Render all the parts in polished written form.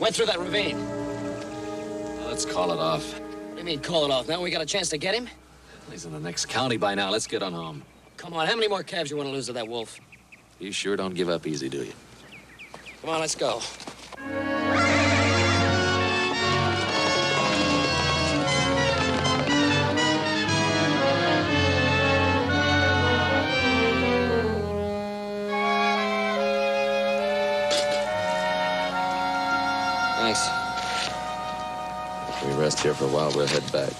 Went through that ravine. Let's call it off. What do you mean, call it off? Now we got a chance to get him? He's in the next county by now. Let's get on home. Come on, how many more calves you want to lose to that wolf? You sure don't give up easy, do you? Come on, let's go. Thanks. If we rest here for a while, we'll head back.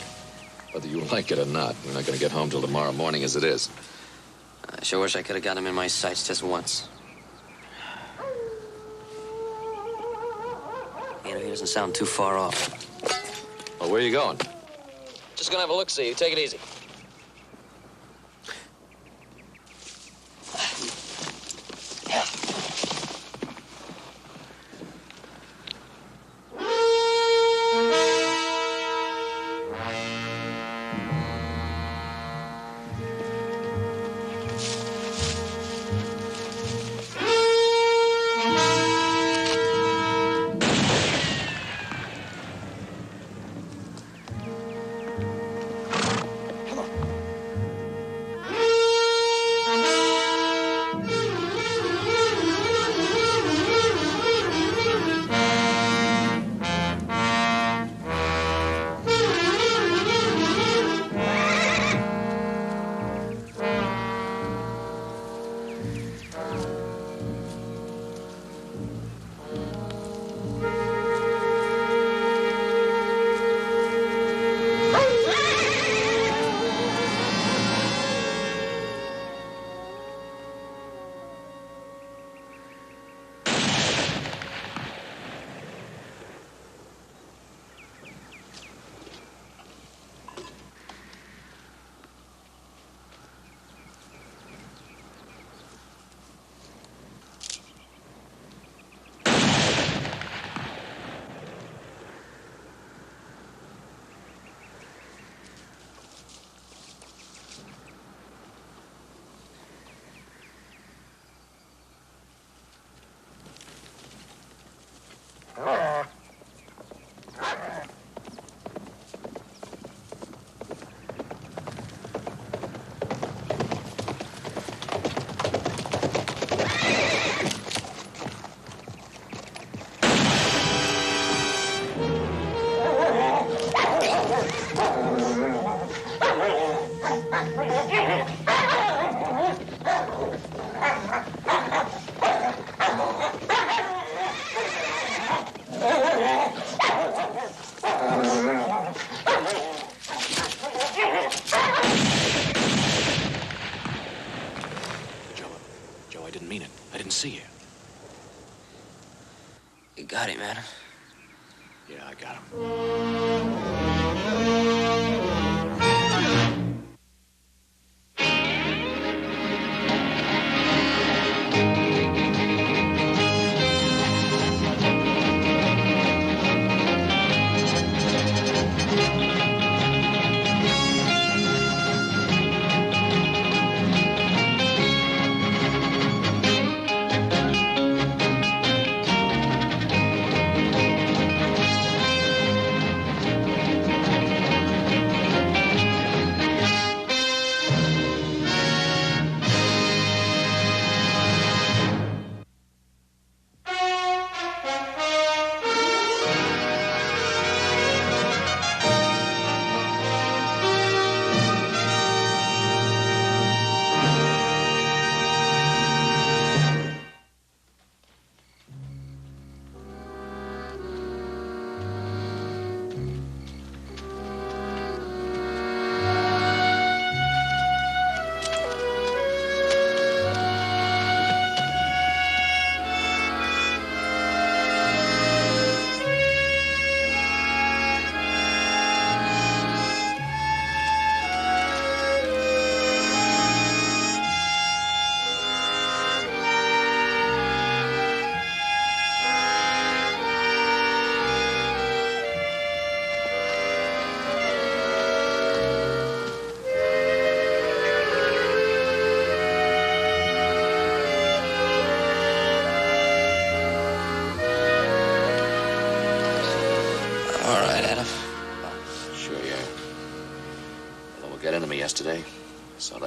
Whether you like it or not, we're not going to get home till tomorrow morning as it is. I sure wish I could have got him in my sights just once. You know, he doesn't sound too far off. Well, where are you going? Just gonna have a look-see. You take it easy. Joe, I didn't mean it. I didn't see you. You got him, man. Yeah, I got him.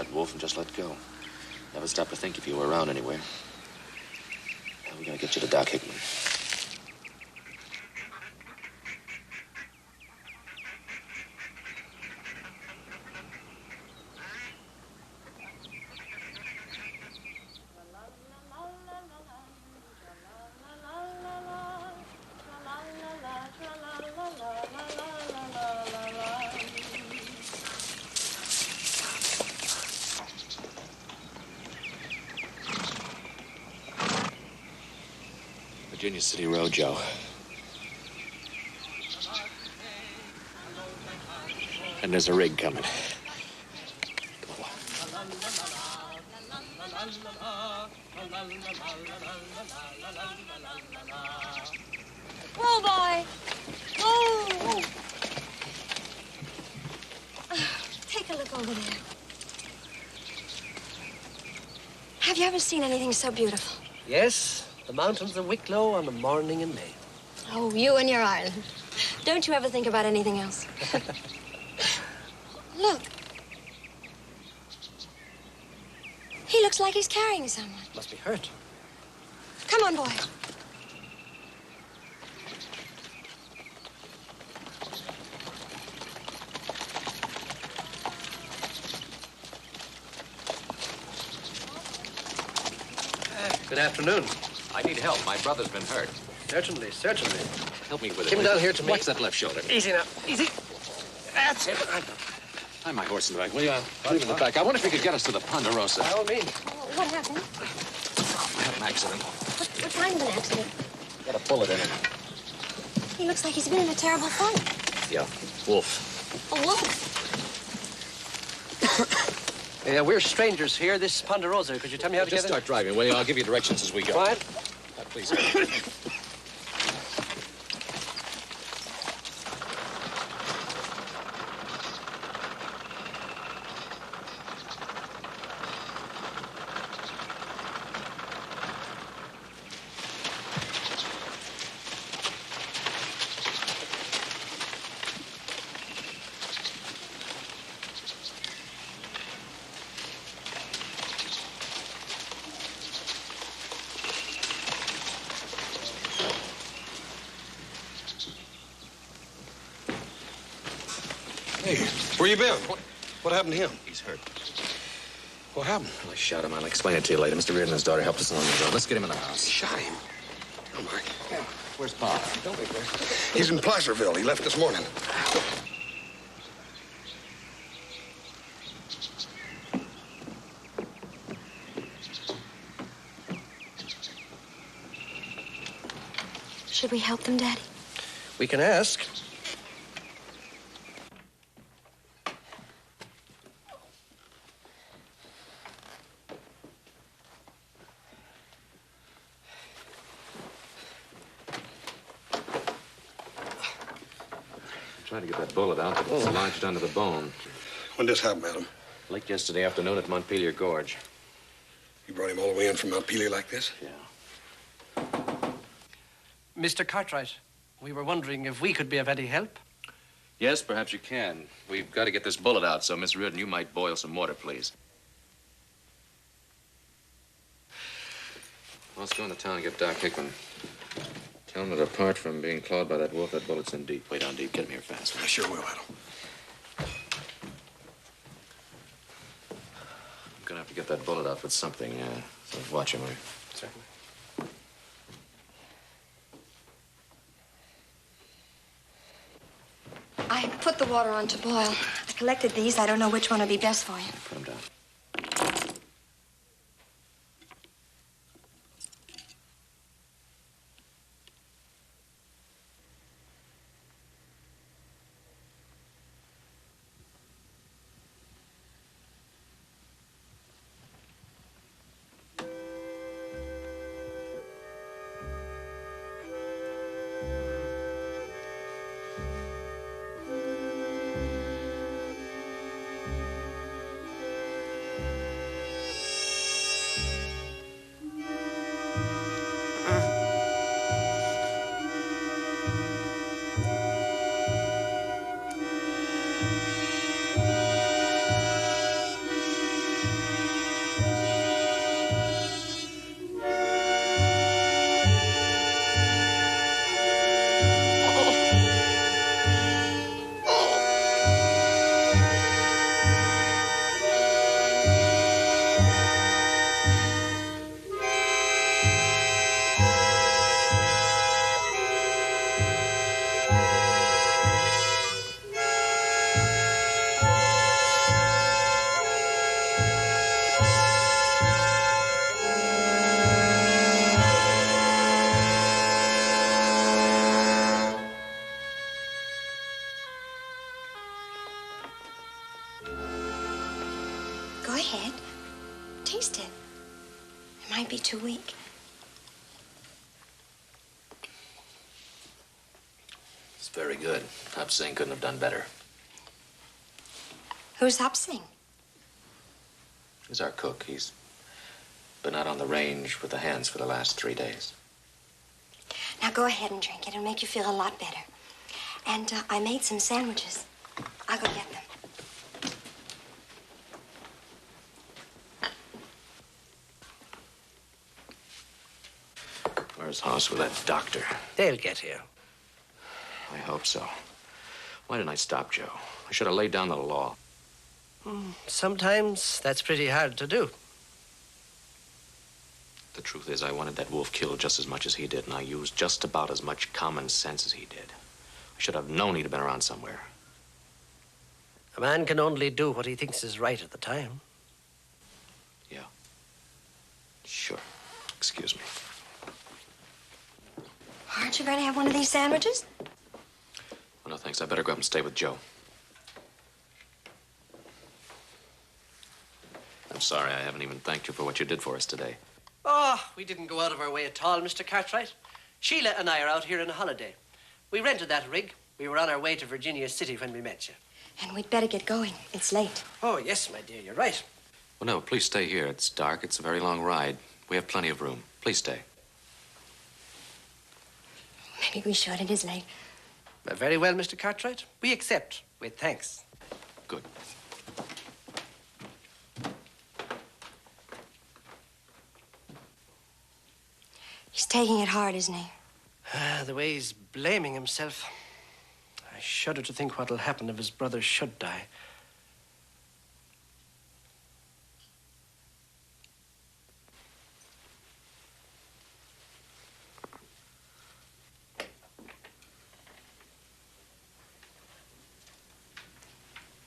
that wolf and just let go. Never stop to think if you were around anywhere. Now we gotta get you to Doc Hickman. Virginia City Road, Joe. And there's a rig coming. Whoa, boy. Whoa. Take a look over there. Have you ever seen anything so beautiful? Yes, the mountains of Wicklow on a morning in May. Oh, you and your Ireland. Don't you ever think about anything else? Look. He looks like he's carrying someone. Must be hurt. Come on, boy. Good afternoon. I need help. My brother's been hurt. Certainly, certainly. Help me with it. Come down here to me. Watch that left shoulder. Easy now. Easy. That's it. Tie my horse in the back, will you? Leave him in the back. I wonder if you could get us to the Ponderosa. By all means. What happened? I had an accident. What kind of an accident? Got a bullet in him. He looks like he's been in a terrible fight. Yeah, wolf. A wolf. We're strangers here. This is Ponderosa. Could you tell me how to Just get start driving, will you? I'll give you directions as we go. Quiet. Please. Hey, where you been? What happened to him? He's hurt. What happened? Well, I shot him. I'll explain it to you later. Mr. Reardon and his daughter helped us along the road. Let's get him in the house. Shot him. Oh, my. Yeah. Where's Pa? Don't be there. He's in Placerville. He left this morning. Should we help them, Daddy? We can ask. Trying to get that bullet out, but it's lodged under the bone. When this happened, madam? Late yesterday afternoon at Montpelier Gorge. You brought him all the way in from Montpelier like this? Yeah. Mr. Cartwright, we were wondering if we could be of any help. Yes, perhaps you can. We've got to get this bullet out, so Miss Reardon, you might boil some water, please. Well, let's go into town and get Doc Hickman. Tell him that apart from being clawed by that wolf, that bullet's in deep. Way down deep. Get him here fast. I sure will, Adam. I'm gonna have to get that bullet out with something, so watch him, will you? Certainly. I put the water on to boil. I collected these. I don't know which one would be best for you. Put him down. He might be too weak. It's very good. Hop Sing couldn't have done better. Who's Hop Sing? He's our cook. He's been out on the range with the hands for the last 3 days. Now go ahead and drink it. It'll make you feel a lot better. And I made some sandwiches. I'll go get them. Where's Hoss with that doctor? They'll get here. I hope so. Why didn't I stop Joe? I should have laid down the law. Sometimes that's pretty hard to do. The truth is, I wanted that wolf killed just as much as he did, and I used just about as much common sense as he did. I should have known he'd have been around somewhere. A man can only do what he thinks is right at the time. Yeah. Sure. Excuse me. Aren't you going to have one of these sandwiches? Well, no, thanks. I better go up and stay with Joe. I'm sorry I haven't even thanked you for what you did for us today. Oh, we didn't go out of our way at all, Mr. Cartwright. Sheila and I are out here on a holiday. We rented that rig. We were on our way to Virginia City when we met you. And we'd better get going. It's late. Oh, yes, my dear, you're right. Well, no, please stay here. It's dark. It's a very long ride. We have plenty of room. Please stay. Maybe we should. It is late. Very well, Mr. Cartwright. We accept with thanks. Good. He's taking it hard, isn't he? The way he's blaming himself. I shudder to think what'll happen if his brother should die.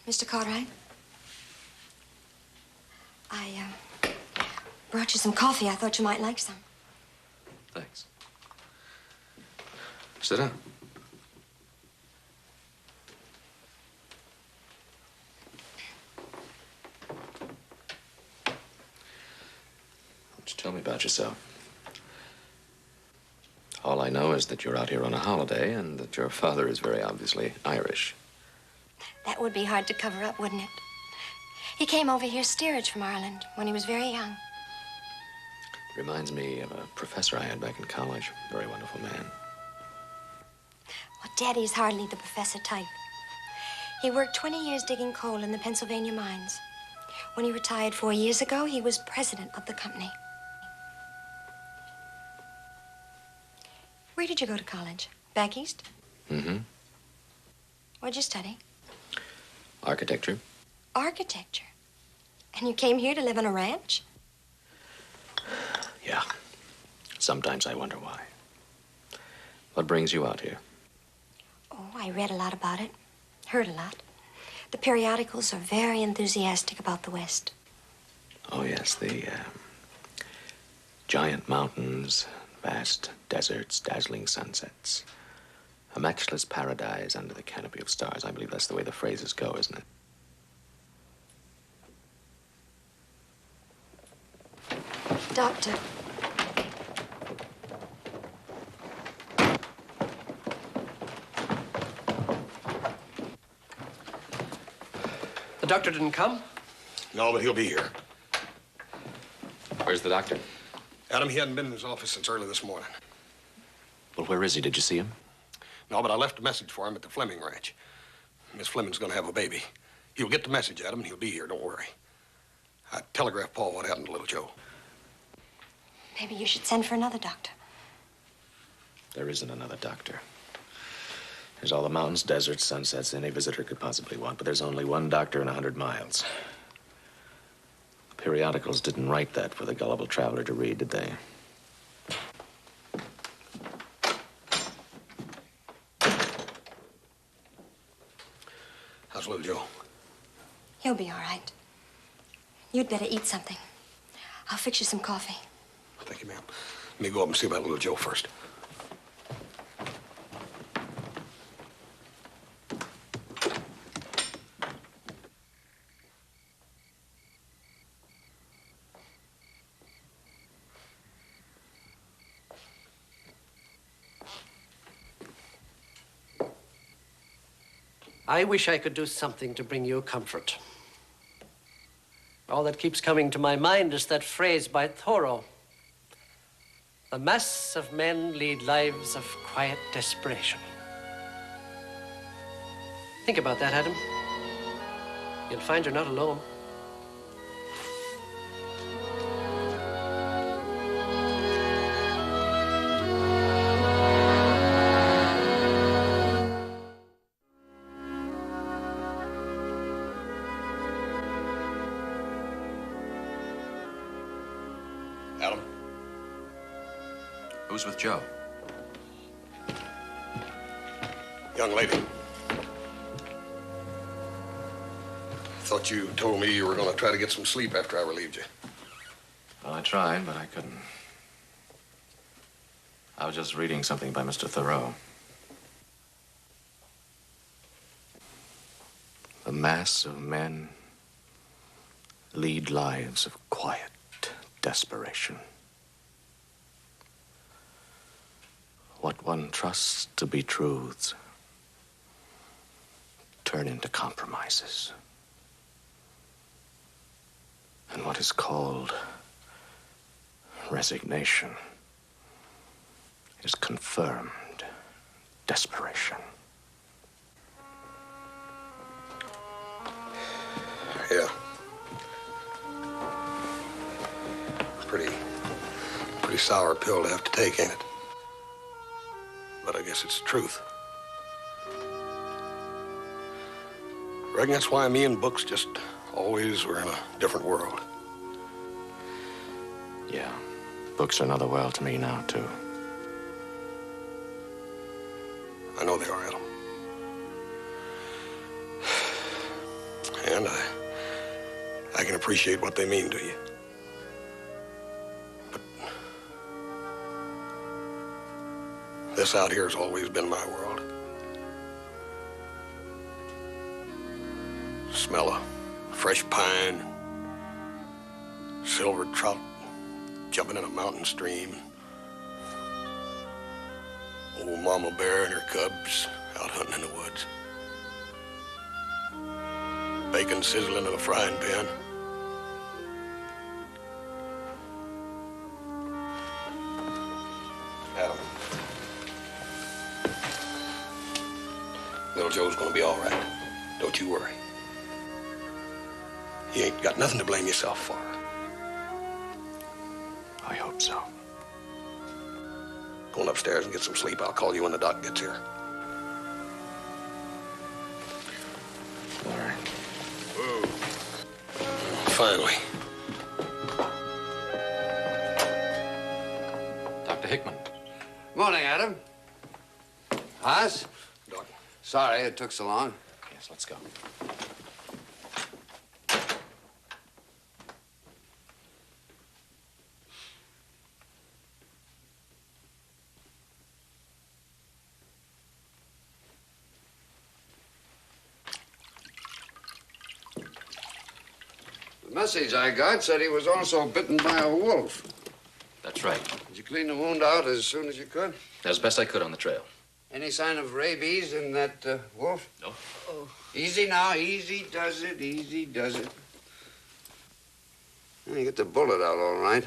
Mr. Cartwright? I brought you some coffee. I thought you might like some. Thanks. Sit down. What'd you tell me about yourself? All I know is that you're out here on a holiday and that your father is very obviously Irish. That would be hard to cover up, wouldn't it? He came over here steerage from Ireland when he was very young. Reminds me of a professor I had back in college. Very wonderful man. Well, Daddy's hardly the professor type. He worked 20 years digging coal in the Pennsylvania mines. When he retired 4 years ago, he was president of the company. Where did you go to college? Back east? Mm-hmm. What'd you study? Architecture. Architecture. And you came here to live on a ranch? Yeah. Sometimes I wonder why. What brings you out here? Oh, I read a lot about it. Heard a lot. The periodicals are very enthusiastic about the West. Oh, yes, the giant mountains, vast deserts, dazzling sunsets. A matchless paradise under the canopy of stars. I believe that's the way the phrases go, isn't it? Doctor. The doctor didn't come? No, but he'll be here. Where's the doctor? Adam, he hadn't been in his office since early this morning. Well, where is he? Did you see him? No, but I left a message for him at the Fleming Ranch. Miss Fleming's gonna have a baby. He'll get the message, Adam, and he'll be here, don't worry. I telegraphed Paul what happened to little Joe. Maybe you should send for another doctor. There isn't another doctor. There's all the mountains, deserts, sunsets any visitor could possibly want, but there's only one doctor in 100 miles. The periodicals didn't write that for the gullible traveler to read, did they? How's little Joe? He'll be all right. You'd better eat something. I'll fix you some coffee. Thank you, ma'am. Let me go up and see about little Joe first. I wish I could do something to bring you comfort. All that keeps coming to my mind is that phrase by Thoreau. The mass of men lead lives of quiet desperation. Think about that, Adam. You'll find you're not alone. Adam? Who's with Joe? Young lady. Thought you told me you were going to try to get some sleep after I relieved you. Well, I tried, but I couldn't. I was just reading something by Mr. Thoreau. The mass of men lead lives of quiet desperation. What one trusts to be truths turn into compromises. And what is called resignation is confirmed desperation. Yeah. Pretty sour pill to have to take, ain't it? But I guess it's the truth. Reckon that's why me and books just always were in a different world. Yeah, books are another world to me now, too. I know they are, Adam. And I can appreciate what they mean to you. But this out here has always been my world. Smell of fresh pine, silver trout jumping in a mountain stream, old mama bear and her cubs out hunting in the woods, bacon sizzling in a frying pan. Adam, little Joe's gonna be all right. Don't you worry. You ain't got nothing to blame yourself for. I hope so. Going upstairs and get some sleep. I'll call you when the doc gets here. All right. Whoa. Finally. Dr. Hickman. Morning, Adam. Haas? Doc. Sorry it took so long. Yes, let's go. The message I got said he was also bitten by a wolf. That's right. Did you clean the wound out as soon as you could? As best I could on the trail. Any sign of rabies in that wolf? No. Oh. Easy now, easy does it, easy does it. Well, you get the bullet out all right.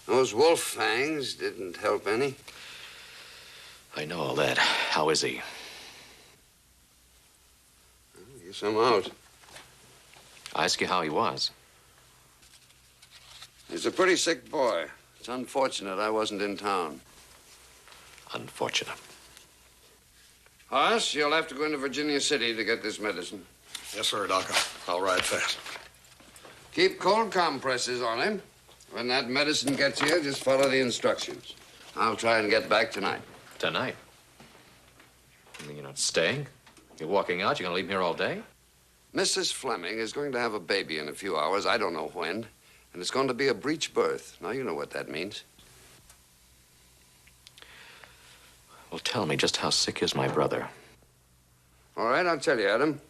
Those wolf fangs didn't help any. I know all that. How is he? I guess I'm out. I ask you how he was. He's a pretty sick boy. It's unfortunate I wasn't in town. Unfortunate. Horace, you'll have to go into Virginia City to get this medicine. Yes, sir, Doc. I'll ride fast. Keep cold compresses on him. When that medicine gets here, just follow the instructions. I'll try and get back tonight. Tonight? You mean you're not staying? You're walking out? You're going to leave me here all day? Mrs. Fleming is going to have a baby in a few hours. I don't know when. And it's going to be a breech birth. Now, you know what that means. Well, tell me, just how sick is my brother? All right, I'll tell you, Adam.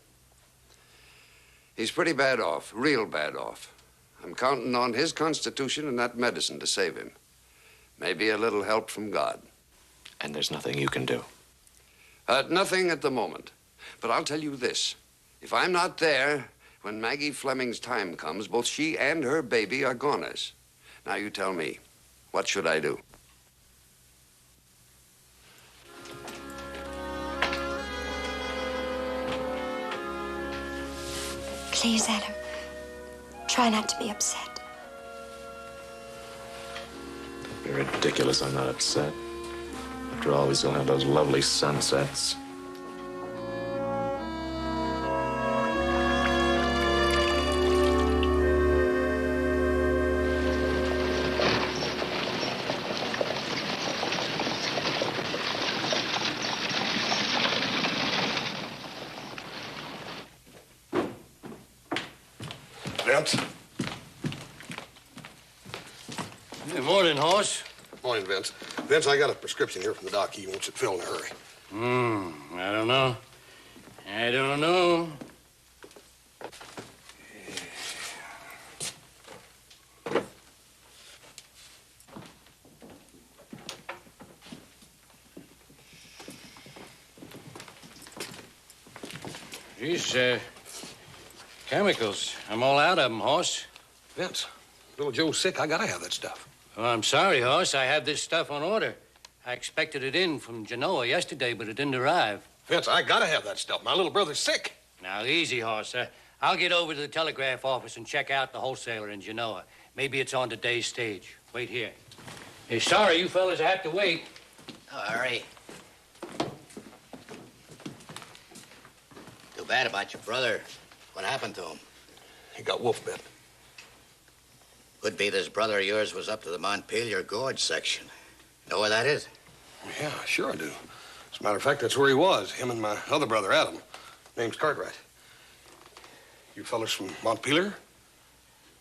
He's pretty bad off, real bad off. I'm counting on his constitution and that medicine to save him. Maybe a little help from God. And there's nothing you can do? Nothing at the moment. But I'll tell you this. If I'm not there, when Maggie Fleming's time comes, both she and her baby are goners. Now you tell me, what should I do? Please, Adam, try not to be upset. Don't be ridiculous. I'm not upset. After all, we still have those lovely sunsets. Vince? Good morning, horse. Morning, Vince. Vince, I got a prescription here from the doc. He wants it filled in a hurry. I don't know. I don't know. These, chemicals. I'm all out of them, horse. Vince, little Joe's sick. I gotta have that stuff. Oh, I'm sorry, horse. I have this stuff on order. I expected it in from Genoa yesterday, but it didn't arrive. Vince, I gotta have that stuff. My little brother's sick. Now, easy, horse. I'll get over to the telegraph office and check out the wholesaler in Genoa. Maybe it's on today's stage. Wait here. Hey, sorry, you fellas have to wait. Oh, hurry. Too bad about your brother. What happened to him? He got wolf bit. Could be this brother of yours was up to the Montpelier Gorge section. Know where that is? Yeah, sure I do. As a matter of fact, that's where he was. Him and my other brother, Adam. Name's Cartwright. You fellas from Montpelier?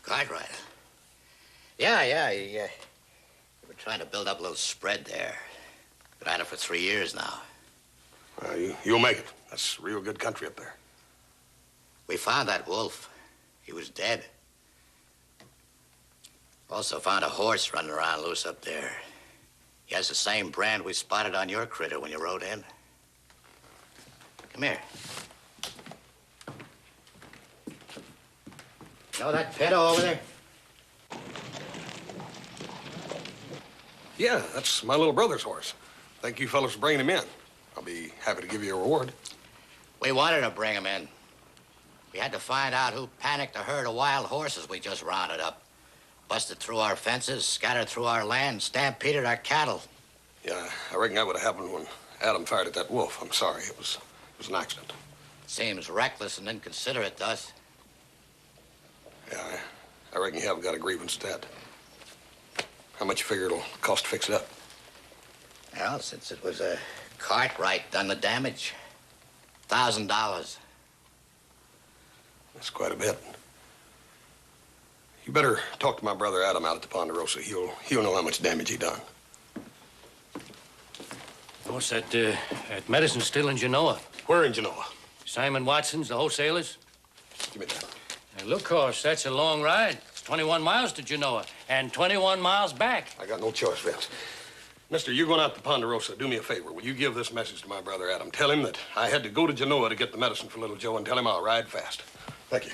Cartwright. Yeah. He were trying to build up a little spread there. Been at it for 3 years now. You'll make it. That's real good country up there. We found that wolf. He was dead. Also found a horse running around loose up there. He has the same brand we spotted on your critter when you rode in. Come here. Know that pedo over there? Yeah, that's my little brother's horse. Thank you fellas for bringing him in. I'll be happy to give you a reward. We wanted to bring him in. We had to find out who panicked a herd of wild horses we just rounded up. Busted through our fences, scattered through our land, stampeded our cattle. Yeah, I reckon that would have happened when Adam fired at that wolf. I'm sorry. It was an accident. Seems reckless and inconsiderate to us. Yeah, I reckon you haven't got a grievance to that. How much you figure it'll cost to fix it up? Well, since it was a Cartwright done the damage, $1,000. That's quite a bit. You better talk to my brother Adam out at the Ponderosa. He'll know how much damage he done. Horse, that medicine's still in Genoa. Where in Genoa? Simon Watson's, the wholesalers. Give me that. Now, look, horse, that's a long ride. It's 21 miles to Genoa and 21 miles back. I got no choice, Vince. Mister, you're going out to Ponderosa. Do me a favor. Will you give this message to my brother Adam? Tell him that I had to go to Genoa to get the medicine for little Joe, and tell him I'll ride fast. Thank you.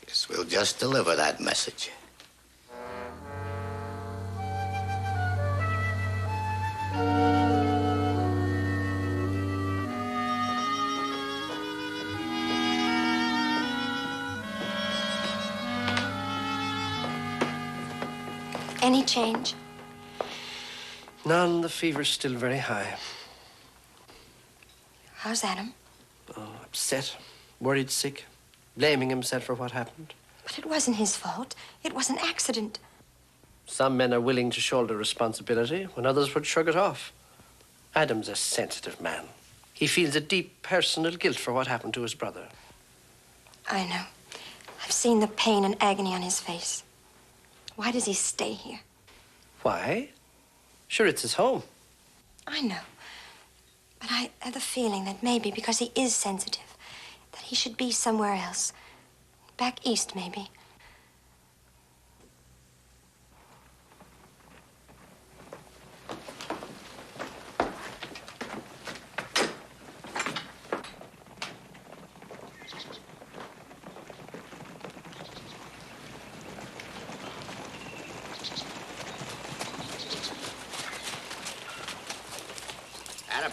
Guess we'll just deliver that message. Any change? None. The fever's still very high. How's Adam? Oh, upset, worried, sick, blaming himself for what happened. But it wasn't his fault. It was an accident. Some men are willing to shoulder responsibility when others would shrug it off. Adam's a sensitive man. He feels a deep personal guilt for what happened to his brother. I know. I've seen the pain and agony on his face. Why does he stay here? Why? Sure, it's his home. I know. But I have the feeling that maybe because he is sensitive, that he should be somewhere else. Back east, maybe.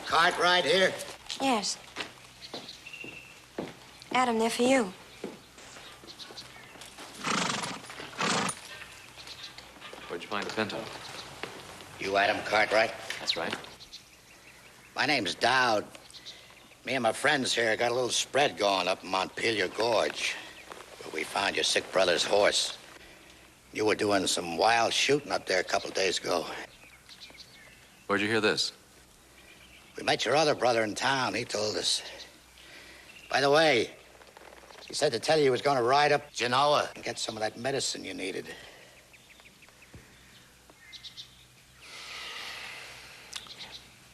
Cartwright here? Yes. Adam, they're for you. Where'd you find the pinto? You Adam Cartwright? That's right. My name's Dowd. Me and my friends here got a little spread going up in Montpelier Gorge, where we found your sick brother's horse. You were doing some wild shooting up there a couple of days ago. Where'd you hear this? We met your other brother in town. He told us. By the way, he said to tell you he was going to ride up Genoa and get some of that medicine you needed.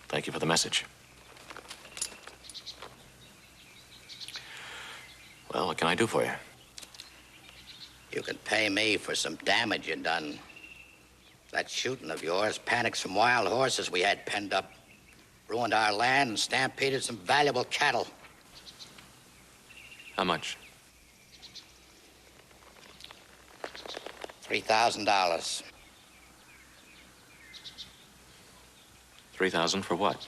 Thank you for the message. Well, what can I do for you? You can pay me for some damage you done. That shooting of yours panicked some wild horses we had penned up, ruined our land, and stampeded some valuable cattle. How much? $3,000. 3,000 for what?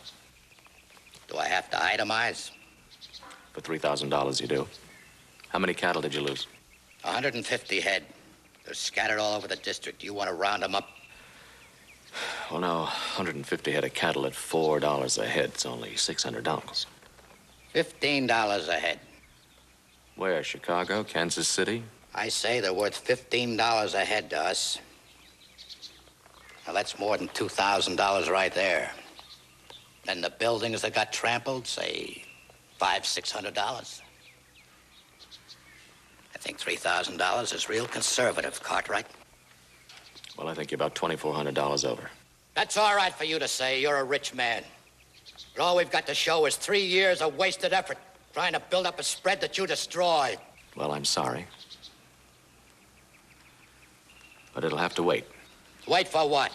Do I have to itemize? For $3,000 you do. How many cattle did you lose? 150 head. They're scattered all over the district. You want to round them up? Well, no, 150 head of cattle at $4 a head's only $600. $15 a head. Where? Chicago? Kansas City? I say they're worth $15 a head to us. Now, that's more than $2,000 right there. And the buildings that got trampled, say, $500-600. I think $3,000 is real conservative, Cartwright. Well, I think you're about $2,400 over. That's all right for you to say. You're a rich man. But all we've got to show is 3 years of wasted effort trying to build up a spread that you destroyed. Well, I'm sorry. But it'll have to wait. Wait for what?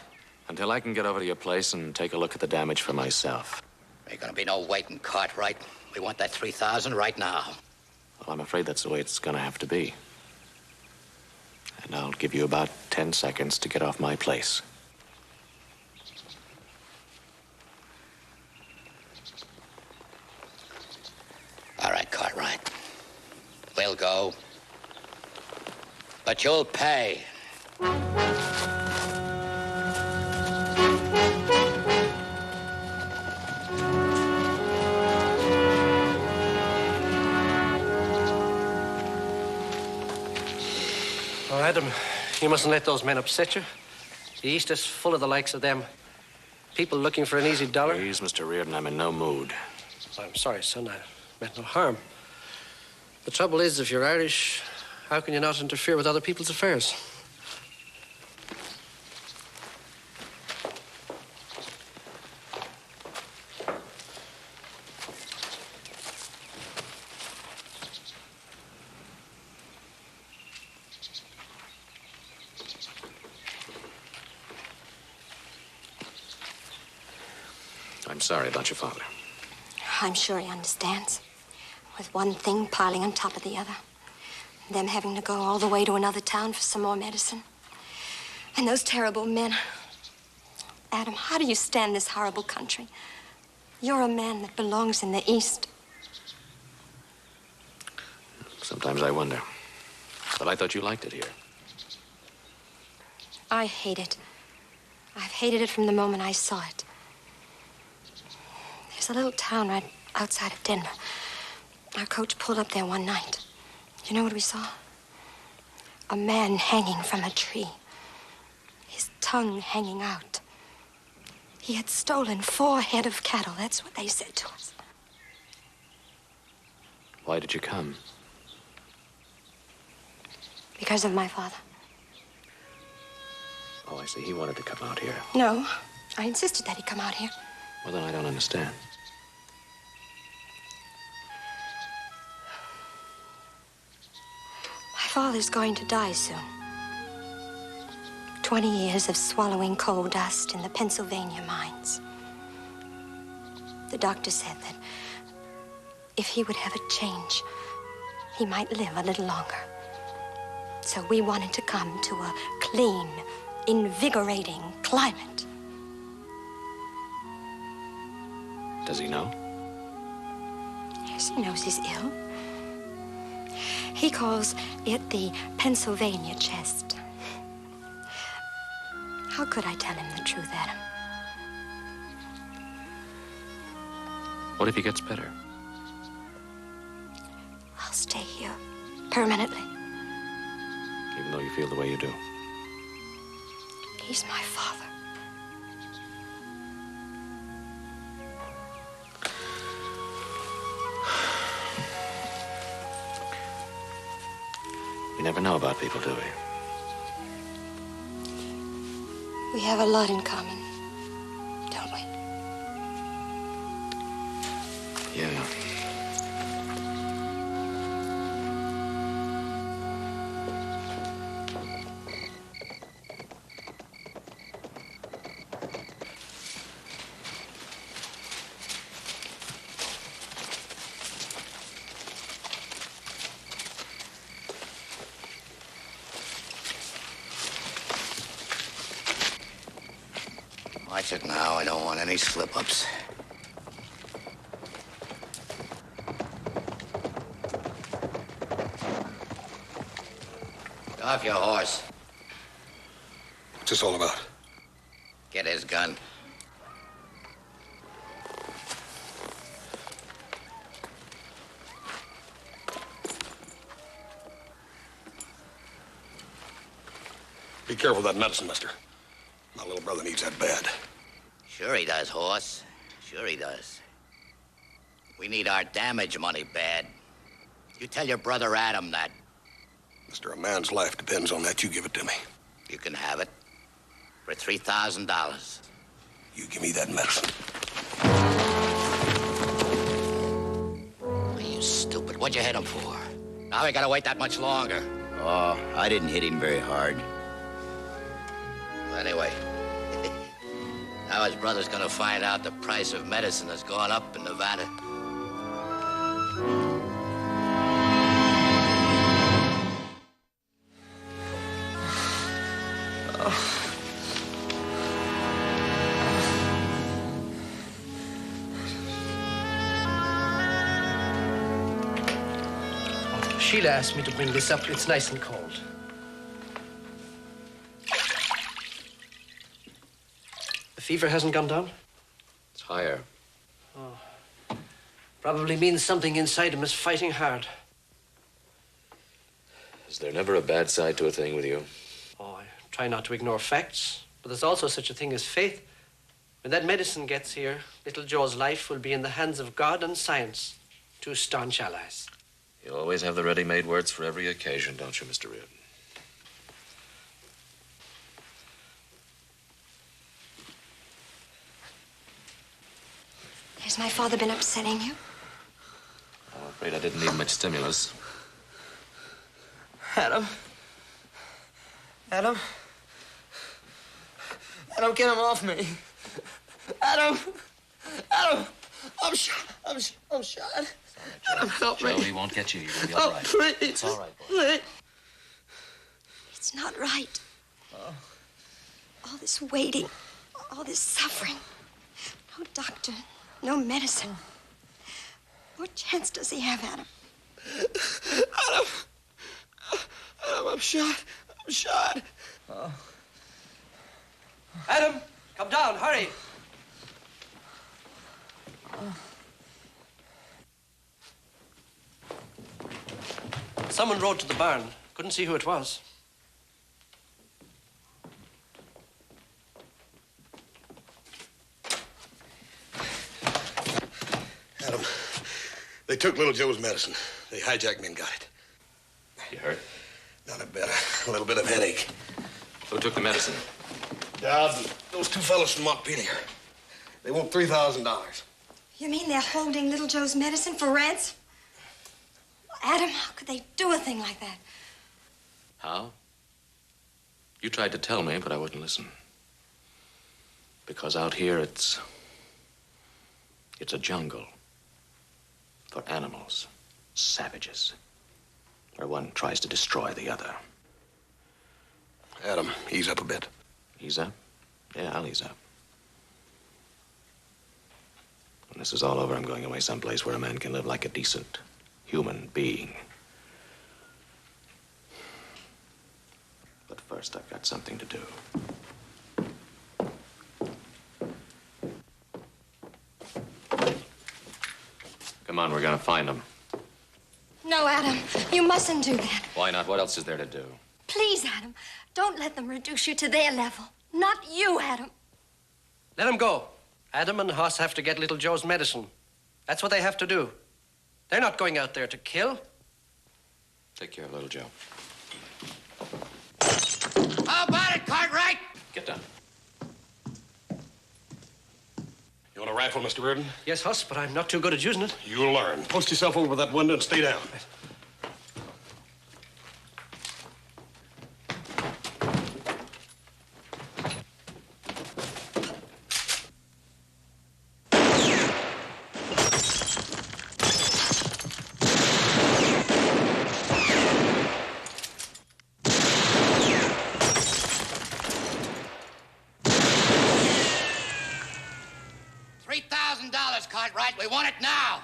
Until I can get over to your place and take a look at the damage for myself. Ain't gonna be no waiting, Cartwright. We want that 3,000 right now. Well, I'm afraid that's the way it's gonna have to be. And I'll give you about 10 seconds to get off my place. All right, Cartwright. We'll go. But you'll pay. Oh, Adam, you mustn't let those men upset you. The East is full of the likes of them. People looking for an easy dollar. Please, Mr. Reardon, I'm in no mood. I'm sorry, son. I meant no harm. The trouble is, if you're Irish, how can you not interfere with other people's affairs? I'm sorry about your father. I'm sure he understands. With one thing piling on top of the other. Them having to go all the way to another town for some more medicine. And those terrible men. Adam, how do you stand this horrible country? You're a man that belongs in the East. Sometimes I wonder. But I thought you liked it here. I hate it. I've hated it from the moment I saw it. There's a little town right outside of Denver. Our coach pulled up there one night. You know what we saw? A man hanging from a tree. His tongue hanging out. He had stolen 4 head of cattle. That's what they said to us. Why did you come? Because of my father. Oh, I see. He wanted to come out here. No, I insisted that he come out here. Well, then I don't understand. My father's going to die soon. 20 years of swallowing coal dust in the Pennsylvania mines. The doctor said that if he would have a change, he might live a little longer. So we wanted to come to a clean, invigorating climate. Does he know? Yes, he knows he's ill. He calls it the Pennsylvania chest. How could I tell him the truth, Adam? What if he gets better? I'll stay here permanently. Even though you feel the way you do? He's my father. We never know about people, do we? We have a lot in common, don't we? Yeah. Watch it now. I don't want any slip-ups. Get off your horse. What's this all about? Get his gun. Be careful of that medicine, mister. My little brother needs that bad. Sure he does, horse. Sure he does. We need our damage money bad. You tell your brother Adam that. Mister, a man's life depends on that. You give it to me. You can have it. For $3,000. You give me that medicine. Oh, you stupid. What'd you hit him for? Now we gotta wait that much longer. Oh, I didn't hit him very hard. Well, anyway, now his brother's gonna find out the price of medicine has gone up in Nevada. Sheila asked me to bring this up. It's nice and cold. The fever hasn't gone down? It's higher. Oh. Probably means something inside him is fighting hard. Is there never a bad side to a thing with you? Oh, I try not to ignore facts, but there's also such a thing as faith. When that medicine gets here, little Joe's life will be in the hands of God and science, two staunch allies. You always have the ready-made words for every occasion, don't you, Mr. Reardon? Has my father been upsetting you? I'm afraid I didn't need much stimulus. Adam. Adam. Adam, get him off me. Adam. Adam. I'm shot. I'm shot. Adam, help me. Joe, he won't get you. You're gonna be Oh, all right. please. It's all right, boy. Please. It's not right. All this waiting, all this suffering. No doctor, no medicine. What chance does he have, Adam? Adam. Adam, I'm shot. I'm shot. Adam, come down, hurry. Someone rode to the barn. Couldn't see who it was. Adam, they took little Joe's medicine. They hijacked me and got it. You hurt? Not a bit. A little bit of headache. Who took the medicine? Dowd, those two fellows from Montpelier. They want $3,000. You mean they're holding little Joe's medicine for ransom? Adam, how could they do a thing like that? How? You tried to tell me, but I wouldn't listen. Because out here, it's a jungle for animals, savages, where one tries to destroy the other. Adam, ease up a bit. Ease up? Yeah, I'll ease up. When this is all over, I'm going away someplace where a man can live like a decent human being. But first, I've got something to do. Come on, we're gonna find him. No, Adam, you mustn't do that. Why not? What else is there to do? Please, Adam, don't let them reduce you to their level. Not you, Adam. Let him go. Adam and Hoss have to get little Joe's medicine. That's what they have to do. They're not going out there to kill. Take care of little Joe. How about it, Cartwright? Get down. You want a rifle, Mr. Reardon? Yes, Hoss, but I'm not too good at using it. You'll learn. Post yourself over that window and stay down. $3,000, Cartwright. We want it now.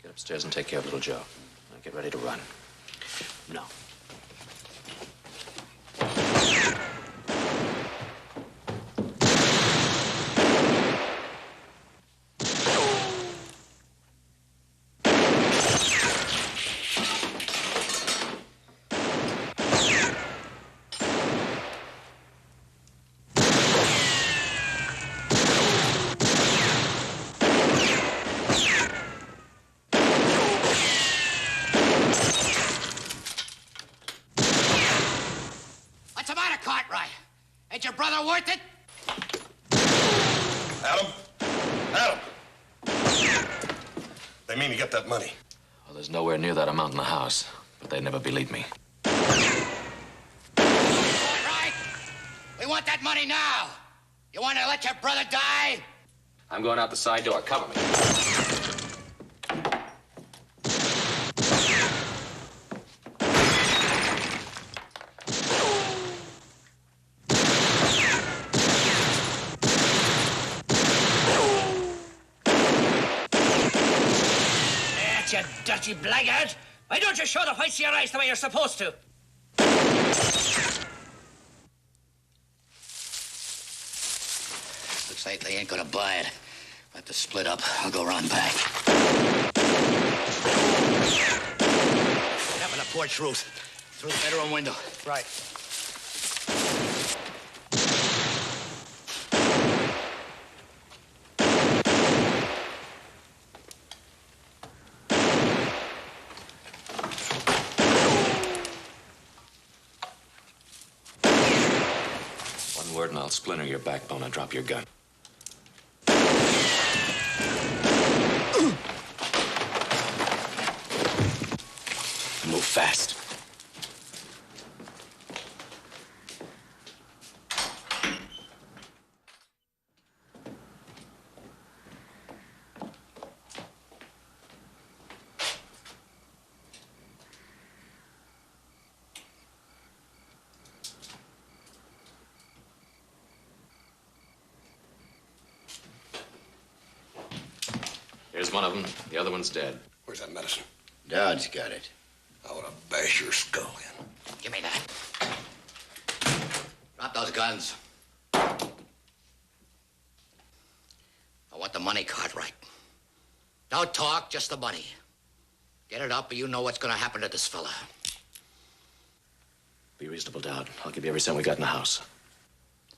Get upstairs and take care of little Joe. Now get ready to run. No. What's the matter, Cartwright? Ain't your brother worth it? Adam? Adam! They mean to get that money. Well, there's nowhere near that amount in the house, but they'd never believe me. Cartwright! We want that money now. You want to let your brother die? I'm going out the side door. Cover me. You dirty blackguard! Why don't you show the whites of your eyes the way you're supposed to? Looks like they ain't gonna buy it. We'll have to split up. I'll go round back. Get up on the porch roof. Through the bedroom window. Right. One word and I'll splinter your backbone and drop your gun. Move fast. Here's one of them. The other one's dead. Where's that medicine? Dod's got it. I want to bash your skull in. Give me that. Drop those guns. I want the money, Cartwright. No talk, just the money. Get it up or you know what's gonna happen to this fella. Be reasonable, Dowd. I'll give you every cent we got in the house.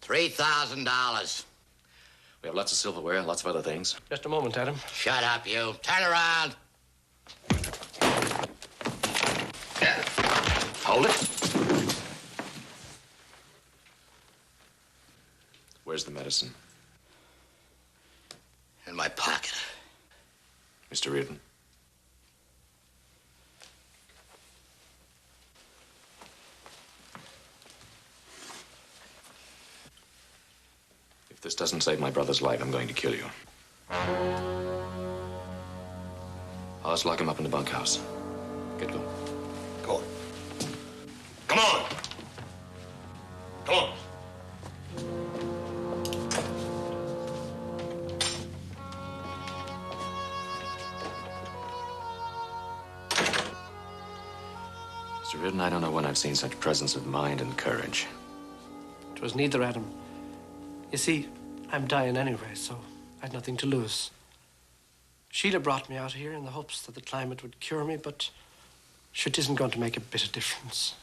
$3,000. We have lots of silverware, lots of other things. Just a moment, Adam. Shut up, you. Turn around. Hold it. Where's the medicine? In my pocket. Mr. Reardon. If this doesn't save my brother's life, I'm going to kill you. I'll just lock him up in the bunkhouse. Get going. Go on. Come on! Come on! Mr. Riordan, I don't know when I've seen such presence of mind and courage. It was neither, Adam. You see, I'm dying anyway, so I'd nothing to lose. Sheila brought me out here in the hopes that the climate would cure me, but sure, it isn't going to make a bit of difference.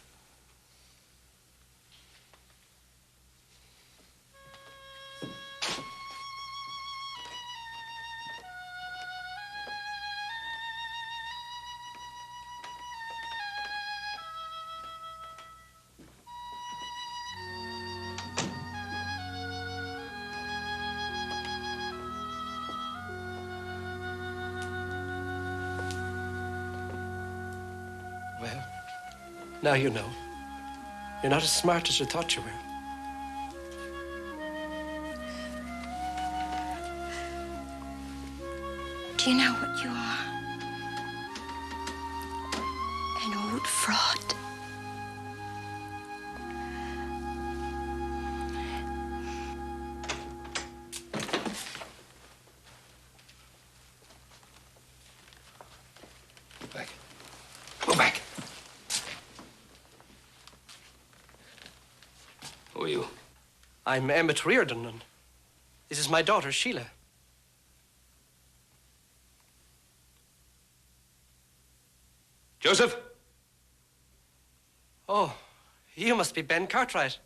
Well, now you know. You're not as smart as you thought you were. Do you know what you are? An old fraud. Go back. Go back. Who are you? I'm Emmett Riordan, and this is my daughter, Sheila. Joseph? Oh, you must be Ben Cartwright.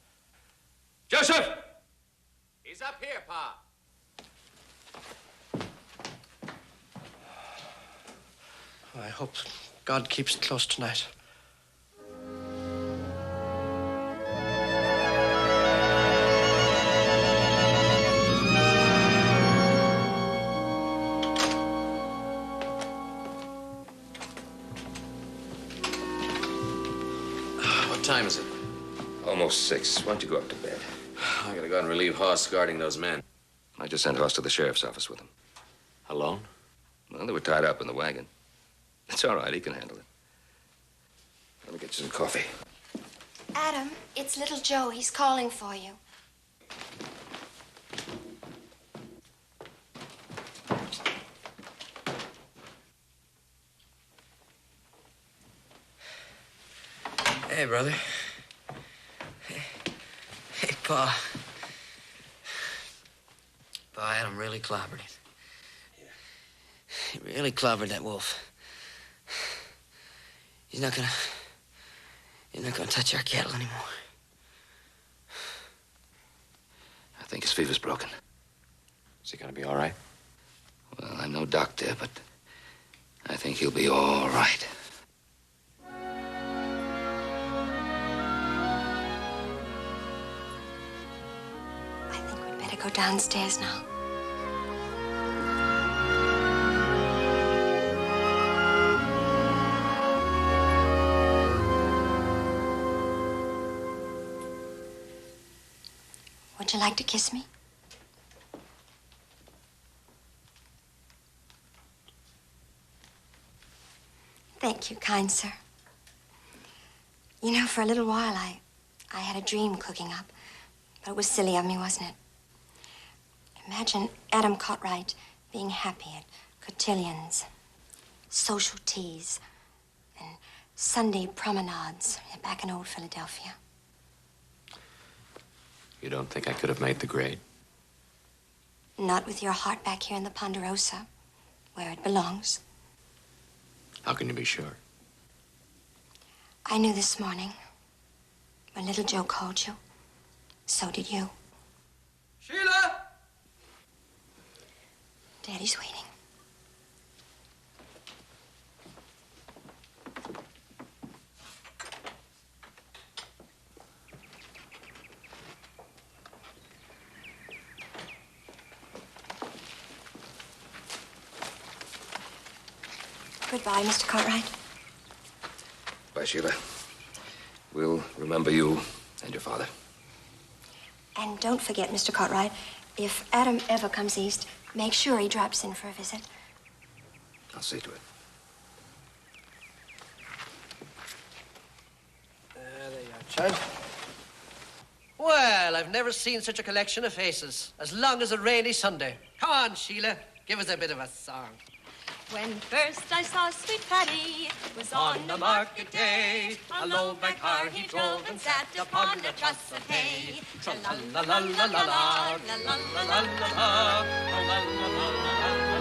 Joseph! He's up here, Pa. I hope God keeps it close tonight. What time is it? Almost 6. Why don't you go up to bed? I gotta go out and relieve Hoss guarding those men. I just sent Hoss to the sheriff's office with him. Alone? Well, they were tied up in the wagon. It's all right. He can handle it. Let me get you some coffee. Adam, it's little Joe. He's calling for you. Hey, brother. Hey, Pa. Pa, Adam really clobbered it. He really clobbered that wolf. He's not gonna touch our cattle anymore. I think his fever's broken. Is he gonna be all right? Well, I'm no doctor, but I think he'll be all right. I think we'd better go downstairs now. Would you like to kiss me? Thank you, kind sir. You know, for a little while, I had a dream cooking up. But it was silly of me, wasn't it? Imagine Adam Cartwright being happy at cotillions, social teas, and Sunday promenades back in old Philadelphia. You don't think I could have made the grade? Not with your heart back here in the Ponderosa, where it belongs. How can you be sure? I knew this morning when little Joe called you. So did you. Sheila! Daddy's waiting. Goodbye, Mr. Cartwright. Bye, Sheila. We'll remember you and your father. And don't forget, Mr. Cartwright, if Adam ever comes east, make sure he drops in for a visit. I'll see to it. There you are, child. Well, I've never seen such a collection of faces. As long as a rainy Sunday. Come on, Sheila. Give us a bit of a song. When first I saw sweet Patty was on the market day, a low back car he drove and sat upon a truss of hay. Tra la la la la la la la la la la la la la la la la la.